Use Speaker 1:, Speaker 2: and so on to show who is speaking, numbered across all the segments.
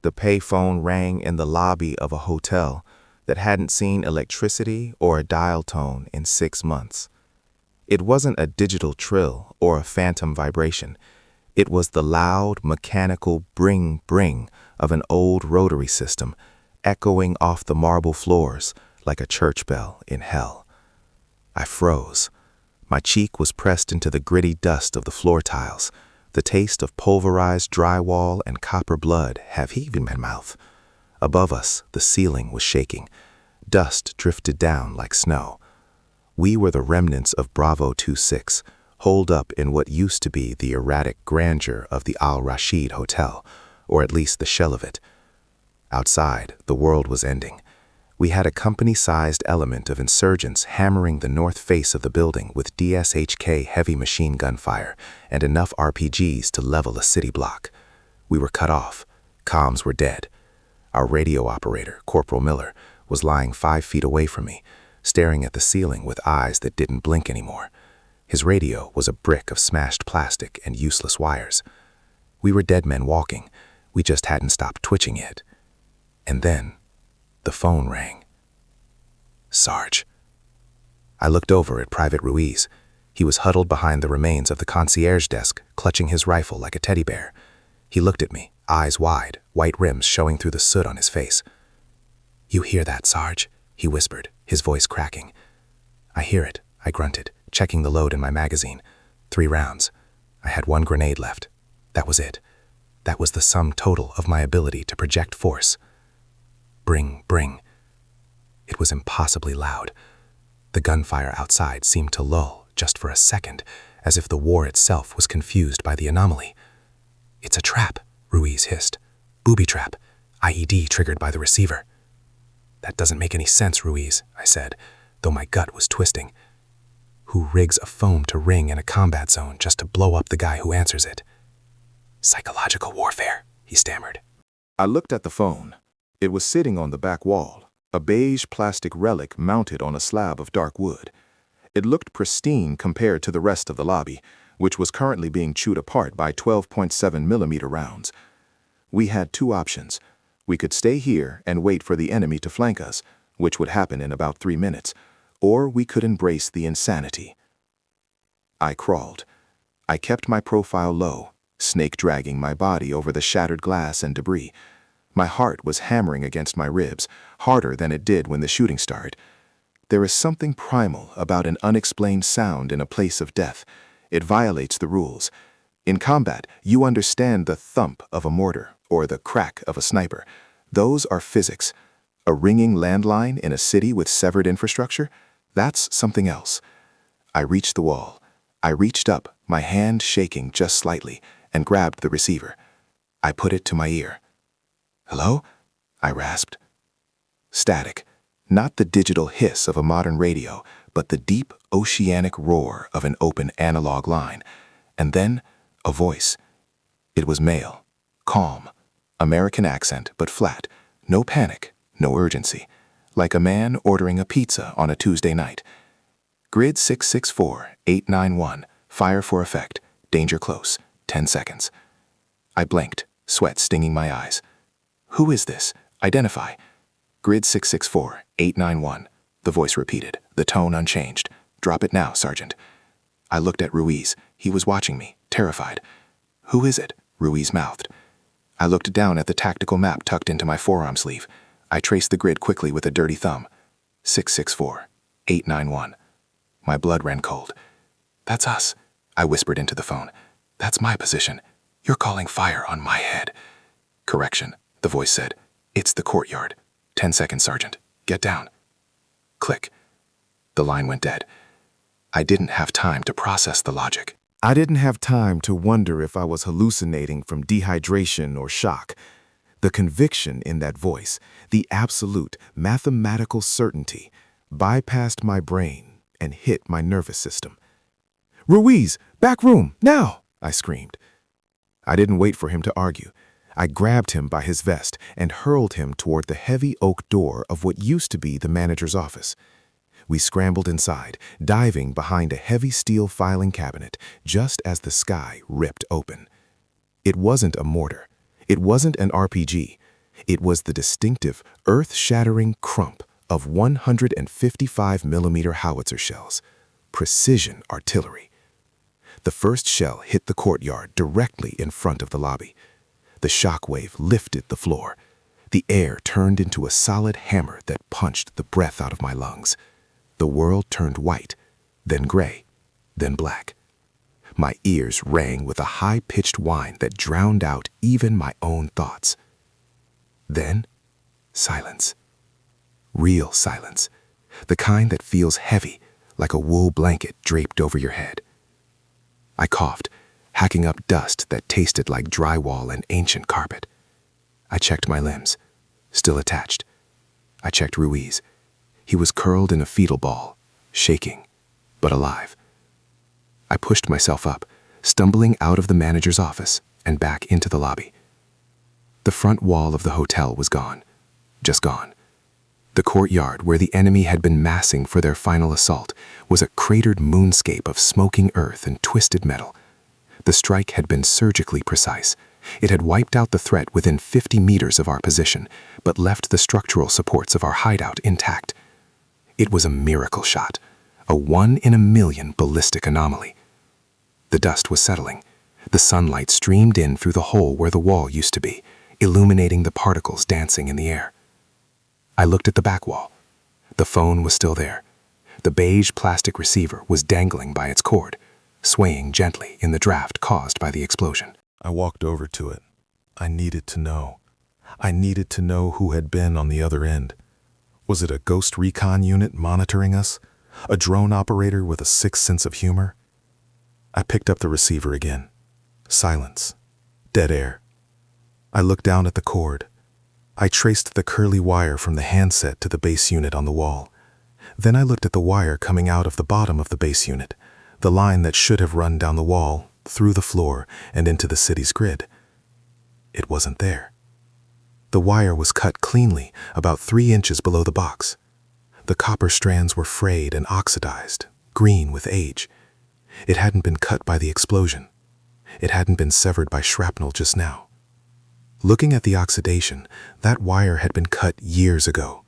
Speaker 1: The payphone rang in the lobby of a hotel that hadn't seen electricity or a dial tone in 6 months. It wasn't a digital trill or a phantom vibration. It was the loud, mechanical bring-bring of an old rotary system echoing off the marble floors like a church bell in hell. I froze. My cheek was pressed into the gritty dust of the floor tiles. The taste of pulverized drywall and copper blood have heaved in my mouth. Above us, the ceiling was shaking. Dust drifted down like snow. We were the remnants of Bravo 26, holed up in what used to be the erratic grandeur of the Al Rashid Hotel, or at least the shell of it. Outside, the world was ending. We had a company-sized element of insurgents hammering the north face of the building with DSHK heavy machine gun fire and enough RPGs to level a city block. We were cut off. Comms were dead. Our radio operator, Corporal Miller, was lying 5 feet away from me, staring at the ceiling with eyes that didn't blink anymore. His radio was a brick of smashed plastic and useless wires. We were dead men walking. We just hadn't stopped twitching yet. And then the phone rang. Sarge. I looked over at Private Ruiz. He was huddled behind the remains of the concierge desk, clutching his rifle like a teddy bear. He looked at me, eyes wide, white rims showing through the soot on his face. "You hear that, Sarge?" he whispered, his voice cracking. "I hear it," I grunted, checking the load in my magazine. 3 rounds. I had 1 grenade left. That was it. That was the sum total of my ability to project force. Bring, bring. It was impossibly loud. The gunfire outside seemed to lull just for a second, as if the war itself was confused by the anomaly. "It's a trap," Ruiz hissed. "Booby trap. IED triggered by the receiver." "That doesn't make any sense, Ruiz," I said, though my gut was twisting. "Who rigs a phone to ring in a combat zone just to blow up the guy who answers it?" "Psychological warfare," he stammered.
Speaker 2: I looked at the phone. It was sitting on the back wall, a beige plastic relic mounted on a slab of dark wood. It looked pristine compared to the rest of the lobby, which was currently being chewed apart by 12.7mm rounds. We had 2 options. We could stay here and wait for the enemy to flank us, which would happen in about 3 minutes, or we could embrace the insanity. I crawled. I kept my profile low, snake-dragging my body over the shattered glass and debris. My heart was hammering against my ribs, harder than it did when the shooting started. There is something primal about an unexplained sound in a place of death. It violates the rules. In combat, you understand the thump of a mortar or the crack of a sniper. Those are physics. A ringing landline in a city with severed infrastructure? That's something else. I reached the wall. I reached up, my hand shaking just slightly, and grabbed the receiver. I put it to my ear. "Hello?" I rasped. Static. Not the digital hiss of a modern radio, but the deep, oceanic roar of an open analog line. And then, a voice. It was male. Calm. American accent, but flat. No panic, no urgency. Like a man ordering a pizza on a Tuesday night. "Grid 664-891. Fire for effect. Danger close. 10 seconds. I blinked, sweat stinging my eyes. "Who is this? Identify." "Grid 664-891. The voice repeated, the tone unchanged. "Drop it now, Sergeant." I looked at Ruiz. He was watching me, terrified. "Who is it?" Ruiz mouthed. I looked down at the tactical map tucked into my forearm sleeve. I traced the grid quickly with a dirty thumb. 664-891. My blood ran cold. "That's us," I whispered into the phone. "That's my position. You're calling fire on my head." "Correction," the voice said. "It's the courtyard. 10 seconds, Sergeant. Get down." Click. The line went dead. I didn't have time to process the logic. I didn't have time to wonder if I was hallucinating from dehydration or shock. The conviction in that voice, the absolute mathematical certainty, bypassed my brain and hit my nervous system. "Ruiz, back room, now!" I screamed. I didn't wait for him to argue. I grabbed him by his vest and hurled him toward the heavy oak door of what used to be the manager's office. We scrambled inside, diving behind a heavy steel filing cabinet just as the sky ripped open. It wasn't a mortar. It wasn't an RPG. It was the distinctive, earth-shattering crump of 155mm howitzer shells, precision artillery. The first shell hit the courtyard directly in front of the lobby. The shockwave lifted the floor. The air turned into a solid hammer that punched the breath out of my lungs. The world turned white, then gray, then black. My ears rang with a high-pitched whine that drowned out even my own thoughts. Then, silence. Real silence. The kind that feels heavy, like a wool blanket draped over your head. I coughed, hacking up dust that tasted like drywall and ancient carpet. I checked my limbs, still attached. I checked Ruiz. He was curled in a fetal ball, shaking, but alive. I pushed myself up, stumbling out of the manager's office and back into the lobby. The front wall of the hotel was gone, just gone. The courtyard where the enemy had been massing for their final assault was a cratered moonscape of smoking earth and twisted metal. The strike had been surgically precise. It had wiped out the threat within 50 meters of our position, but left the structural supports of our hideout intact. It was a miracle shot, a 1-in-a-million ballistic anomaly. The dust was settling. The sunlight streamed in through the hole where the wall used to be, illuminating the particles dancing in the air. I looked at the back wall. The phone was still there. The beige plastic receiver was dangling by its cord, swaying gently in the draft caused by the explosion.
Speaker 1: I walked over to it. I needed to know. I needed to know who had been on the other end. Was it a ghost recon unit monitoring us? A drone operator with a sick sense of humor? I picked up the receiver again. Silence. Dead air. I looked down at the cord. I traced the curly wire from the handset to the base unit on the wall. Then I looked at the wire coming out of the bottom of the base unit, the line that should have run down the wall, through the floor, and into the city's grid. It wasn't there. The wire was cut cleanly, about 3 inches below the box. The copper strands were frayed and oxidized, green with age. It hadn't been cut by the explosion. It hadn't been severed by shrapnel just now. Looking at the oxidation, that wire had been cut years ago.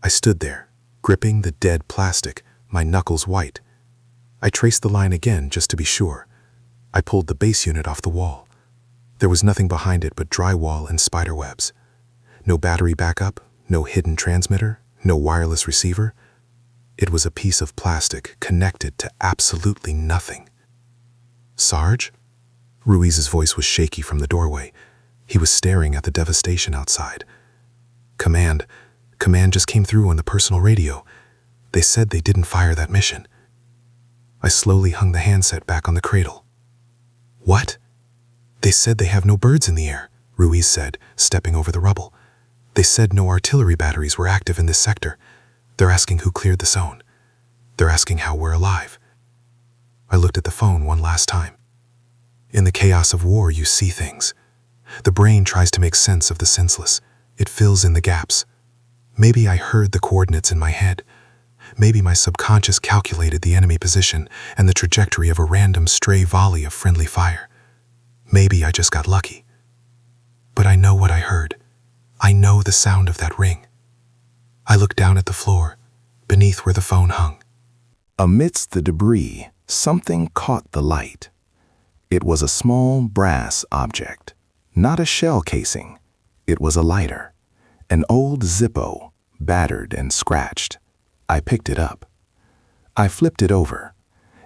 Speaker 1: I stood there, gripping the dead plastic, my knuckles white. I traced the line again just to be sure. I pulled the base unit off the wall. There was nothing behind it but drywall and spider webs. No battery backup, no hidden transmitter, no wireless receiver. It was a piece of plastic connected to absolutely nothing. "Sarge?" Ruiz's voice was shaky from the doorway. He was staring at the devastation outside. Command just came through on the personal radio. They said they didn't fire that mission." I slowly hung the handset back on the cradle. "What?" "They said they have no birds in the air," Ruiz said, stepping over the rubble. "They said no artillery batteries were active in this sector. They're asking who cleared the zone. They're asking how we're alive." I looked at the phone one last time. In the chaos of war, you see things. The brain tries to make sense of the senseless. It fills in the gaps. Maybe I heard the coordinates in my head. Maybe my subconscious calculated the enemy position and the trajectory of a random stray volley of friendly fire. Maybe I just got lucky. But I know what I heard. I know the sound of that ring. I looked down at the floor, beneath where the phone hung.
Speaker 2: Amidst the debris, something caught the light. It was a small brass object. Not a shell casing. It was a lighter. An old Zippo, battered and scratched. I picked it up. I flipped it over.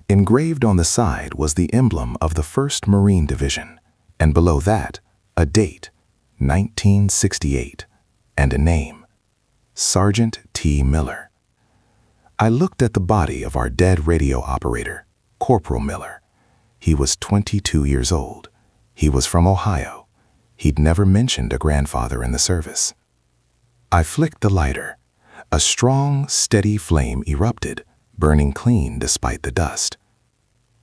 Speaker 2: Engraved on the side was the emblem of the 1st Marine Division, and below that, a date, 1968, and a name, Sergeant T. Miller. I looked at the body of our dead radio operator, Corporal Miller. He was 22 years old. He was from Ohio. He'd never mentioned a grandfather in the service. I flicked the lighter. A strong, steady flame erupted, burning clean despite the dust.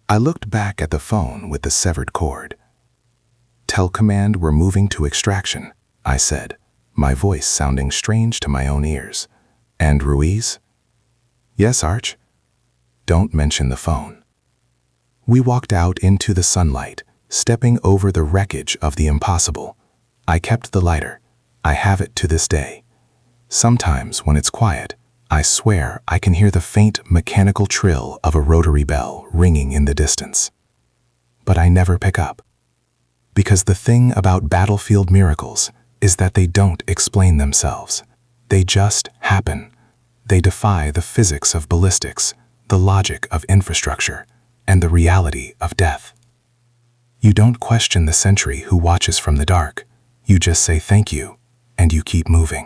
Speaker 2: I looked back at the phone with the severed cord. "Tell command we're moving to extraction," I said, my voice sounding strange to my own ears. "And Ruiz?" "Yes, Arch." "Don't mention the phone." We walked out into the sunlight, stepping over the wreckage of the impossible. I kept the lighter.
Speaker 3: I have it to this day. Sometimes when it's quiet, I swear I can hear the faint mechanical trill of a rotary bell ringing in the distance. But I never pick up. Because the thing about battlefield miracles is that they don't explain themselves. They just happen. They defy the physics of ballistics, the logic of infrastructure, and the reality of death. You don't question the sentry who watches from the dark. You just say thank you, and you keep moving.